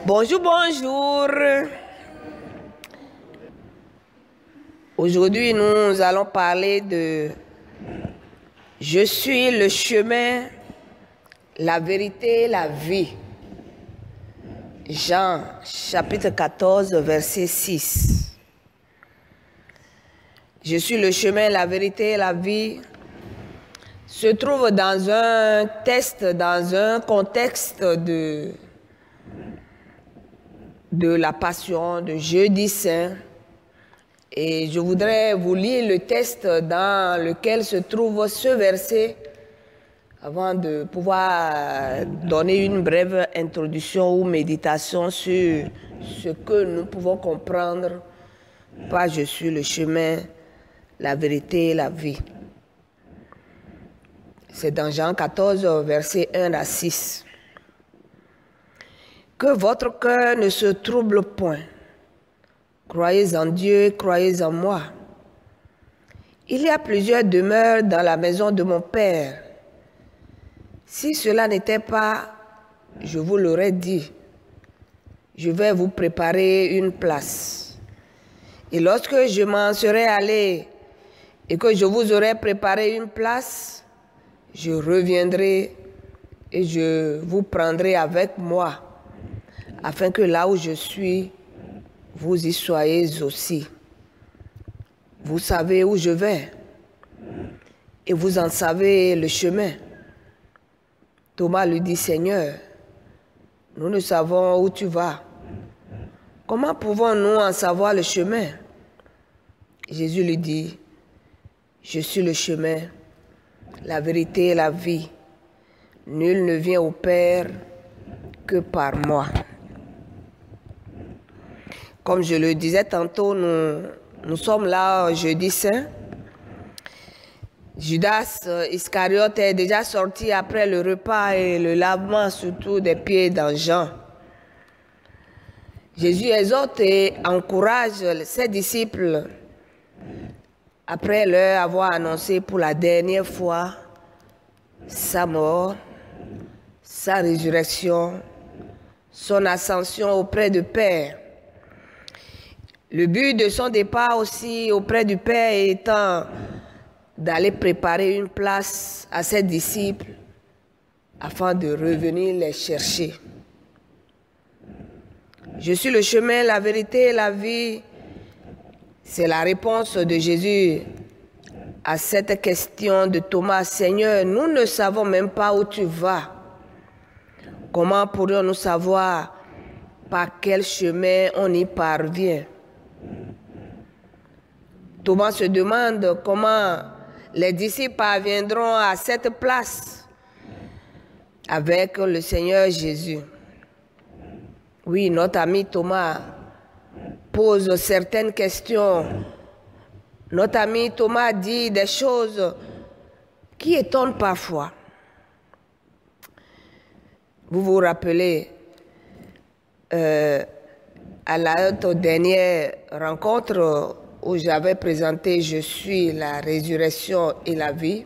Bonjour, bonjour. Aujourd'hui, nous allons parler de « Je suis le chemin, la vérité, la vie ». Jean, chapitre 14, verset 6. « Je suis le chemin, la vérité, la vie » se trouve dans un texte, dans un contexte de la Passion, de Jeudi Saint. Et je voudrais vous lire le texte dans lequel se trouve ce verset avant de pouvoir donner une brève introduction ou méditation sur ce que nous pouvons comprendre par « Je suis le chemin, la vérité et la vie ». C'est dans Jean 14, versets 1 à 6. « Que votre cœur ne se trouble point. Croyez en Dieu, croyez en moi. Il y a plusieurs demeures dans la maison de mon Père. Si cela n'était pas, je vous l'aurais dit. Je vais vous préparer une place. Et lorsque je m'en serai allé et que je vous aurai préparé une place, je reviendrai et je vous prendrai avec moi, afin que là où je suis, vous y soyez aussi. Vous savez où je vais et vous en savez le chemin. » Thomas lui dit, « Seigneur, nous ne savons où tu vas. Comment pouvons-nous en savoir le chemin? » Jésus lui dit, « Je suis le chemin, la vérité et la vie. Nul ne vient au Père que par moi. » Comme je le disais tantôt, nous sommes là Jeudi Saint. Judas Iscariote est déjà sorti après le repas et le lavement surtout des pieds dans Jean. Jésus exhorte et encourage ses disciples après leur avoir annoncé pour la dernière fois sa mort, sa résurrection, son ascension auprès du Père. Le but de son départ aussi auprès du Père étant d'aller préparer une place à ses disciples afin de revenir les chercher. Je suis le chemin, la vérité et la vie. C'est la réponse de Jésus à cette question de Thomas. « Seigneur, nous ne savons même pas où tu vas. Comment pourrions-nous savoir par quel chemin on y parvient ?» Thomas se demande comment les disciples parviendront à cette place avec le Seigneur Jésus. Oui, notre ami Thomas pose certaines questions. Notre ami Thomas dit des choses qui étonnent parfois. Vous vous rappelez, à la dernière rencontre où j'avais présenté « Je suis la résurrection et la vie »,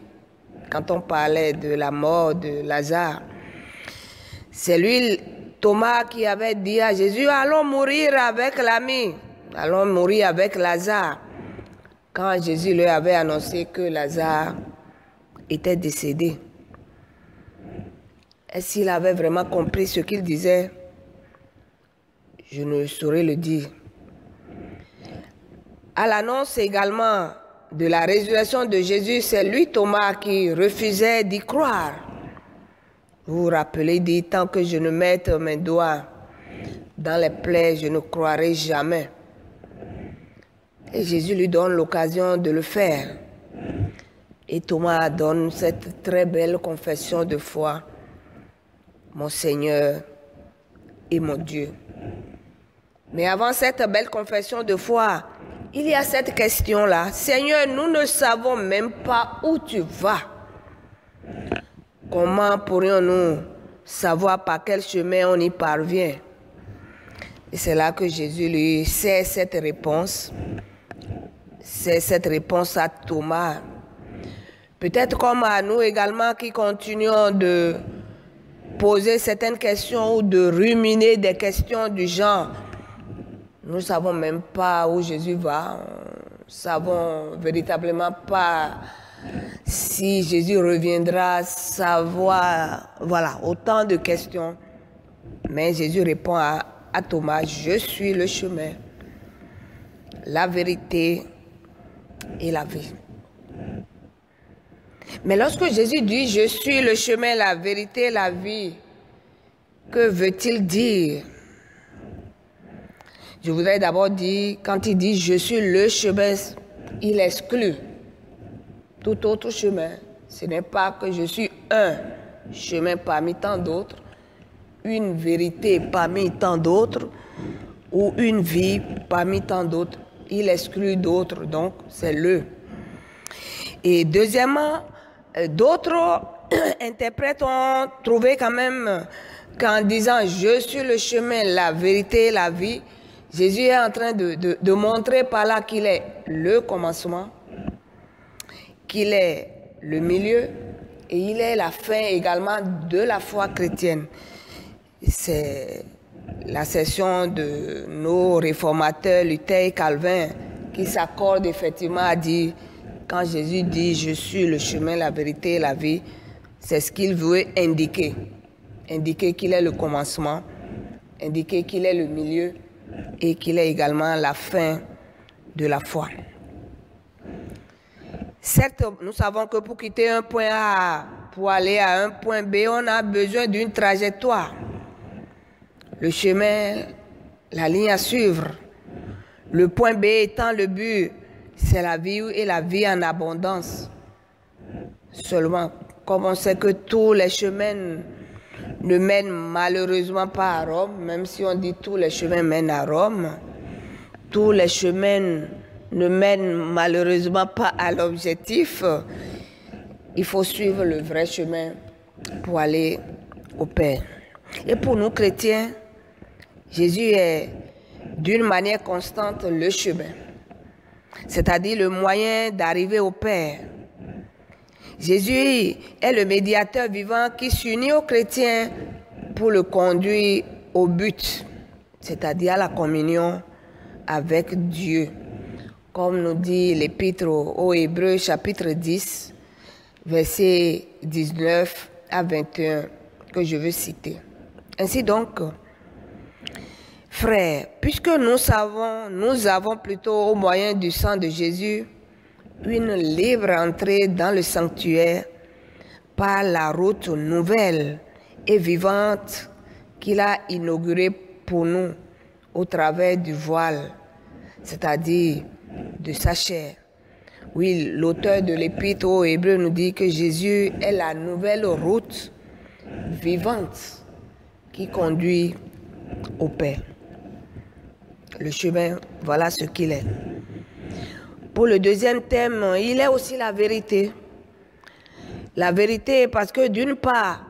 quand on parlait de la mort de Lazare, c'est lui, Thomas, qui avait dit à Jésus « Allons mourir avec l'ami, allons mourir avec Lazare », quand Jésus lui avait annoncé que Lazare était décédé. Est-ce qu'il avait vraiment compris ce qu'il disait? Je ne saurais le dire. À l'annonce également de la résurrection de Jésus, c'est lui, Thomas, qui refusait d'y croire. Vous vous rappelez, dit, tant que je ne mette mes doigts dans les plaies, je ne croirai jamais. Et Jésus lui donne l'occasion de le faire. Et Thomas donne cette très belle confession de foi. Mon Seigneur et mon Dieu. Mais avant cette belle confession de foi, il y a cette question-là. Seigneur, nous ne savons même pas où tu vas. Comment pourrions-nous savoir par quel chemin on y parvient? Et c'est là que Jésus lui sait cette réponse. C'est cette réponse à Thomas. Peut-être comme à nous également qui continuons de poser certaines questions ou de ruminer des questions du genre. Nous ne savons même pas où Jésus va. Nous ne savons véritablement pas si Jésus reviendra, savoir, voilà, autant de questions. Mais Jésus répond à Thomas, je suis le chemin, la vérité et la vie. Mais lorsque Jésus dit, je suis le chemin, la vérité et la vie, que veut-il dire? Je voudrais d'abord dire, quand il dit, je suis le chemin, il exclut tout autre chemin. Ce n'est pas que je suis un chemin parmi tant d'autres, une vérité parmi tant d'autres, ou une vie parmi tant d'autres. Il exclut d'autres, donc c'est le. Et deuxièmement, d'autres interprètes ont trouvé quand même qu'en disant « Je suis le chemin, la vérité et la vie », Jésus est en train de montrer par là qu'il est le commencement, qu'il est le milieu et il est la fin également de la foi chrétienne. C'est la session de nos réformateurs, Luther et Calvin, qui s'accordent effectivement à dire, quand Jésus dit « Je suis le chemin, la vérité et la vie », c'est ce qu'il veut indiquer. Indiquer qu'il est le commencement, indiquer qu'il est le milieu et qu'il est également la fin de la foi. Certes, nous savons que pour quitter un point A pour aller à un point B, on a besoin d'une trajectoire. Le chemin, la ligne à suivre. Le point B étant le but, c'est la vie et la vie en abondance. Seulement, comme on sait que tous les chemins ne mènent malheureusement pas à Rome, même si on dit tous les chemins mènent à Rome, tous les chemins ne mènent malheureusement pas à l'objectif. Il faut suivre le vrai chemin pour aller au Père. Et pour nous chrétiens, Jésus est d'une manière constante le chemin, c'est-à-dire le moyen d'arriver au Père. Jésus est le médiateur vivant qui s'unit aux chrétiens pour le conduire au but, c'est-à-dire à la communion avec Dieu. Comme nous dit l'Épître aux Hébreux, chapitre 10, versets 19 à 21, que je veux citer. Ainsi donc, frères, puisque nous avons plutôt au moyen du sang de Jésus une libre entrée dans le sanctuaire par la route nouvelle et vivante qu'il a inaugurée pour nous au travers du voile, c'est-à-dire de sa chair. Oui, l'auteur de l'Épître aux Hébreux nous dit que Jésus est la nouvelle route vivante qui conduit au Père. Le chemin, voilà ce qu'il est. Pour le deuxième thème, il est aussi la vérité. La vérité parce que d'une part,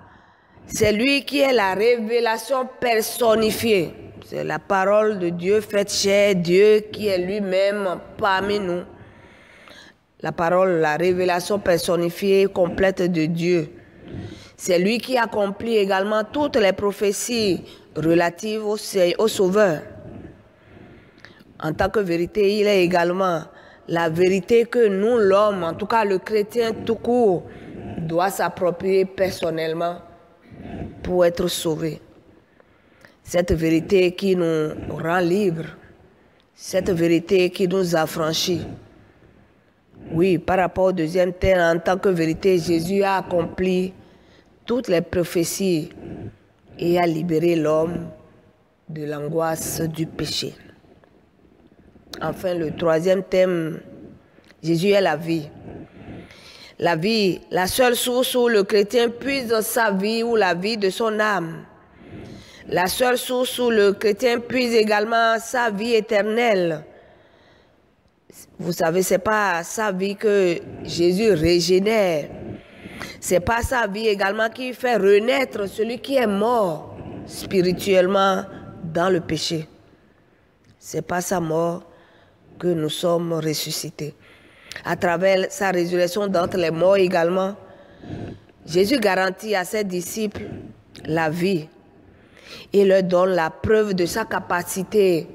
c'est lui qui est la révélation personnifiée. C'est la parole de Dieu faite chair, Dieu qui est lui-même parmi nous. La parole, la révélation personnifiée complète de Dieu. C'est lui qui accomplit également toutes les prophéties relatives au Sauveur. En tant que vérité, il est également la vérité que nous, l'homme, en tout cas le chrétien tout court, doit s'approprier personnellement pour être sauvé. Cette vérité qui nous rend libres, cette vérité qui nous affranchit. Oui, par rapport au deuxième thème, en tant que vérité, Jésus a accompli toutes les prophéties et a libéré l'homme de l'angoisse du péché. Enfin, le troisième thème, Jésus est la vie. La vie, la seule source où le chrétien puise sa vie ou la vie de son âme. La seule source où le chrétien puise également sa vie éternelle. Vous savez, ce n'est pas sa vie que Jésus régénère. Ce n'est pas sa vie également qui fait renaître celui qui est mort spirituellement dans le péché. Ce n'est pas sa mort que nous sommes ressuscités. À travers sa résurrection d'entre les morts également, Jésus garantit à ses disciples la vie. Il leur donne la preuve de sa capacité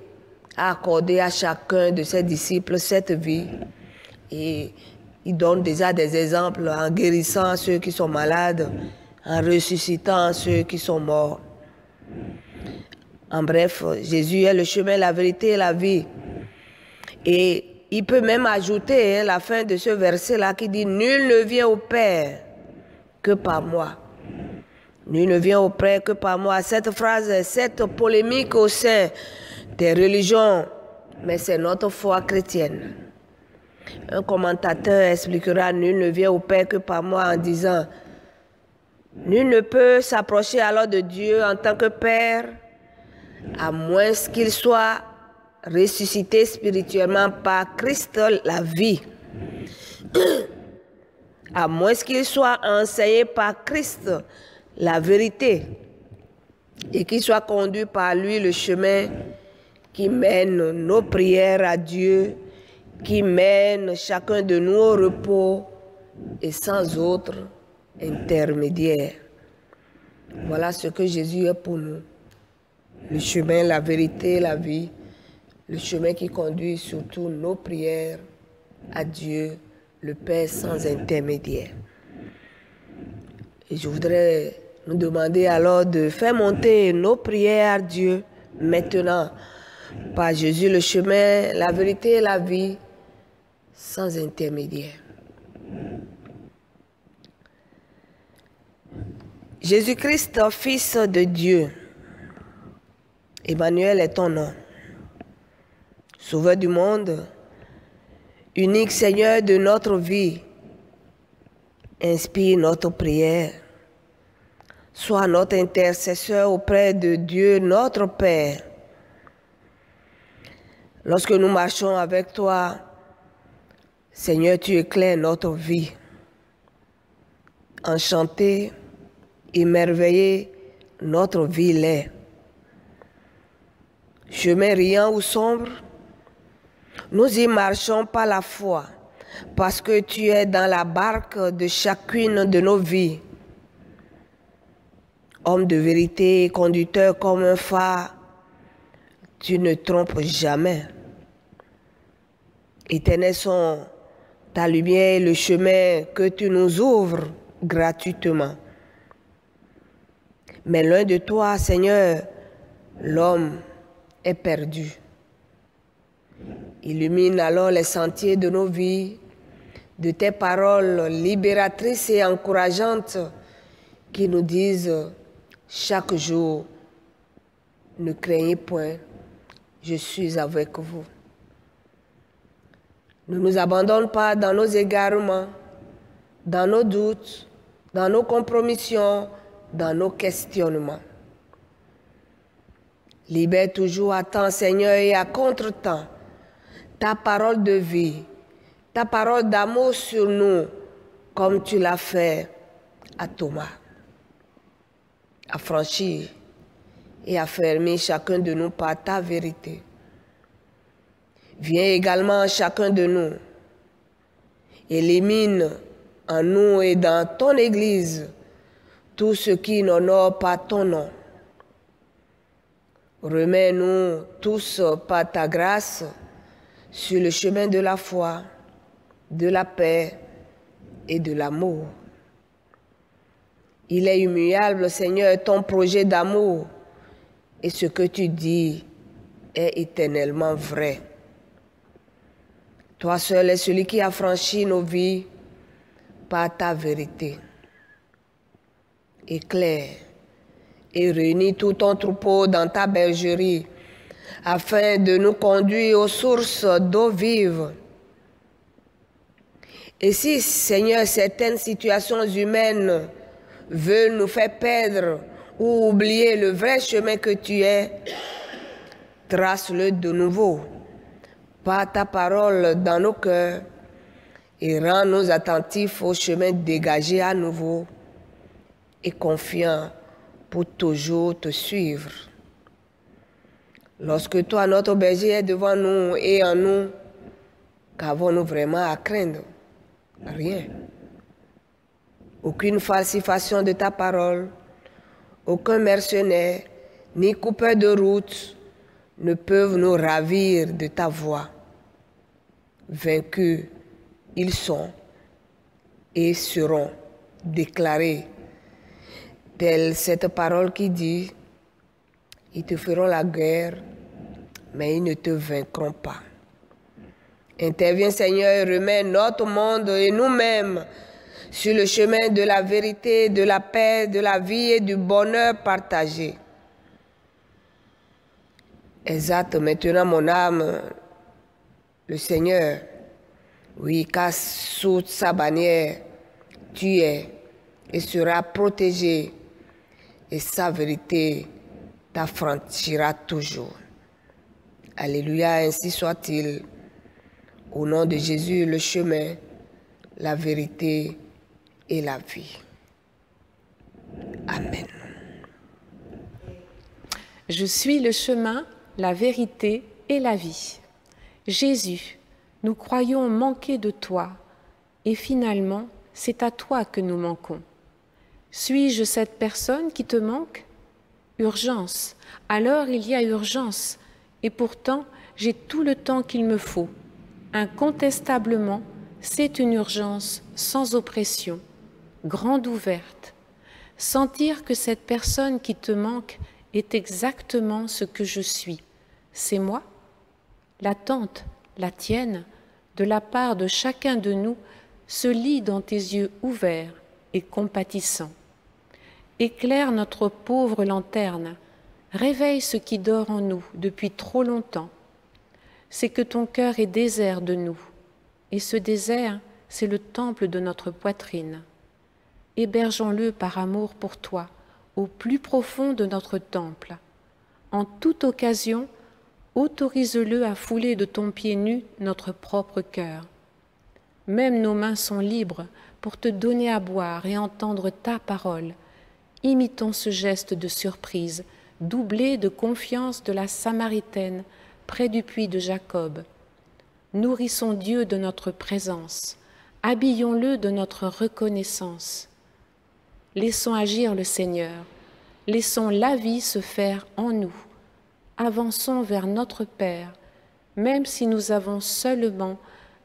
à accorder à chacun de ses disciples cette vie. Et il donne déjà des exemples en guérissant ceux qui sont malades, en ressuscitant ceux qui sont morts. En bref, Jésus est le chemin, la vérité et la vie. Et il peut même ajouter la fin de ce verset-là qui dit « Nul ne vient au Père que par moi ». Nul ne vient au Père que par moi. Cette phrase, cette polémique au sein des religions, mais c'est notre foi chrétienne. Un commentateur expliquera « Nul ne vient au Père que par moi » en disant « Nul ne peut s'approcher alors de Dieu en tant que Père, à moins qu'il soit ressuscité spirituellement par Christ la vie, à moins qu'il soit enseigné par Christ la vérité et qu'il soit conduit par lui le chemin qui mène nos prières à Dieu, qui mène chacun de nous au repos et sans autre intermédiaire. » Voilà ce que Jésus est pour nous. Le chemin, la vérité, la vie, le chemin qui conduit surtout nos prières à Dieu, le Père sans intermédiaire. Et je voudrais nous demander alors de faire monter nos prières à Dieu maintenant par Jésus, le chemin, la vérité et la vie, sans intermédiaire. Jésus-Christ, Fils de Dieu, Emmanuel est ton nom. Sauveur du monde, unique Seigneur de notre vie, inspire notre prière. Sois notre intercesseur auprès de Dieu, notre Père. Lorsque nous marchons avec toi, Seigneur, tu éclaires notre vie. Enchanté, émerveillé, notre vie l'est. Chemin riant ou sombre, nous y marchons par la foi, parce que tu es dans la barque de chacune de nos vies. Homme de vérité, conducteur comme un phare, tu ne trompes jamais. Éternels sont ta lumière et le chemin que tu nous ouvres gratuitement. Mais loin de toi, Seigneur, l'homme est perdu. Illumine alors les sentiers de nos vies, de tes paroles libératrices et encourageantes qui nous disent chaque jour, ne craignez point, je suis avec vous. Ne nous abandonne pas dans nos égarements, dans nos doutes, dans nos compromissions, dans nos questionnements. Libère toujours à temps, Seigneur, et à contre-temps, ta parole de vie, ta parole d'amour sur nous, comme tu l'as fait à Thomas. Affranchis et affermis chacun de nous par ta vérité. Viens également chacun de nous, élimine en nous et dans ton Église tout ce qui n'honore pas ton nom. Remets-nous tous par ta grâce sur le chemin de la foi, de la paix et de l'amour. Il est immuable, Seigneur, ton projet d'amour, et ce que tu dis est éternellement vrai. Toi seul es celui qui a franchi nos vies par ta vérité. Éclaire et réunis tout ton troupeau dans ta bergerie, afin de nous conduire aux sources d'eau vive. Et si, Seigneur, certaines situations humaines veulent nous faire perdre ou oublier le vrai chemin que tu es, trace-le de nouveau par ta parole dans nos cœurs et rends-nous attentifs au chemin dégagé à nouveau et confiants pour toujours te suivre. Lorsque toi, notre berger, est devant nous et en nous, qu'avons-nous vraiment à craindre? Rien. Aucune falsification de ta parole, Aucun mercenaire ni coupeur de route ne peuvent nous ravir de ta voix. Vaincus, ils sont et seront déclarés. Telle cette parole qui dit, ils te feront la guerre, mais ils ne te vaincront pas. Interviens Seigneur et remets notre monde et nous-mêmes sur le chemin de la vérité, de la paix, de la vie et du bonheur partagé. Exalte maintenant mon âme, le Seigneur. Oui, car sous sa bannière, tu es et seras protégé et sa vérité t'affranchira toujours. Alléluia, ainsi soit-il. Au nom de Jésus, le chemin, la vérité et la vie. Amen. Je suis le chemin, la vérité et la vie. Jésus, nous croyons manquer de toi, et finalement, c'est à toi que nous manquons. Suis-je cette personne qui te manque? Urgence. Alors il y a urgence, et pourtant, j'ai tout le temps qu'il me faut. Incontestablement, c'est une urgence sans oppression, grande ouverte. Sentir que cette personne qui te manque est exactement ce que je suis. C'est moi, l'attente, la tienne, de la part de chacun de nous, se lit dans tes yeux ouverts et compatissants. Éclaire notre pauvre lanterne, réveille ce qui dort en nous depuis trop longtemps. C'est que ton cœur est désert de nous, et ce désert, c'est le temple de notre poitrine. Hébergeons-le par amour pour toi, au plus profond de notre temple. En toute occasion, autorise-le à fouler de ton pied nu notre propre cœur. Même nos mains sont libres pour te donner à boire et entendre ta parole. Imitons ce geste de surprise, doublé de confiance de la Samaritaine près du puits de Jacob. Nourrissons Dieu de notre présence, habillons-le de notre reconnaissance. Laissons agir le Seigneur, laissons la vie se faire en nous. Avançons vers notre Père, même si nous avons seulement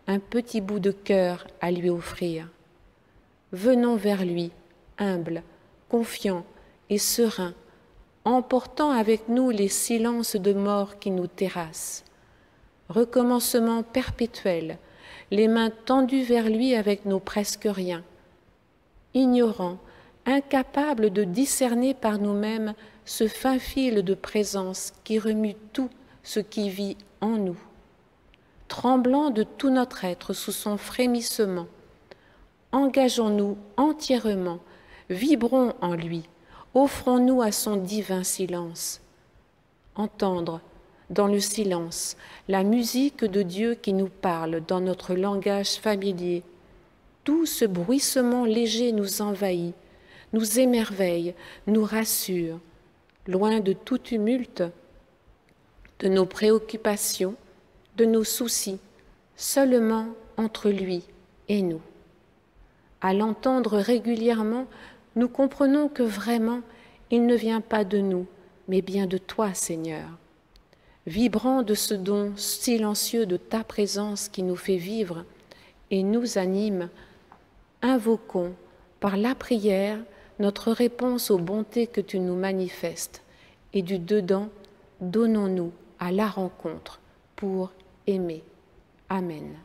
un petit bout de cœur à lui offrir. Venons vers lui, humbles, confiants et sereins, emportant avec nous les silences de mort qui nous terrassent. Recommencement perpétuel, les mains tendues vers lui avec nos presque rien. Ignorants, incapables de discerner par nous-mêmes ce fin fil de présence qui remue tout ce qui vit en nous. Tremblant de tout notre être sous son frémissement, engageons-nous entièrement, vibrons en lui, offrons-nous à son divin silence. Entendre, dans le silence, la musique de Dieu qui nous parle dans notre langage familier. Tout ce bruissement léger nous envahit, nous émerveille, nous rassure, loin de tout tumulte, de nos préoccupations, de nos soucis, seulement entre lui et nous. À l'entendre régulièrement, nous comprenons que vraiment, il ne vient pas de nous, mais bien de toi, Seigneur. Vibrant de ce don silencieux de ta présence qui nous fait vivre et nous anime, invoquons par la prière notre réponse aux bontés que tu nous manifestes, et du dedans, donnons-nous à la rencontre pour aimer. Amen.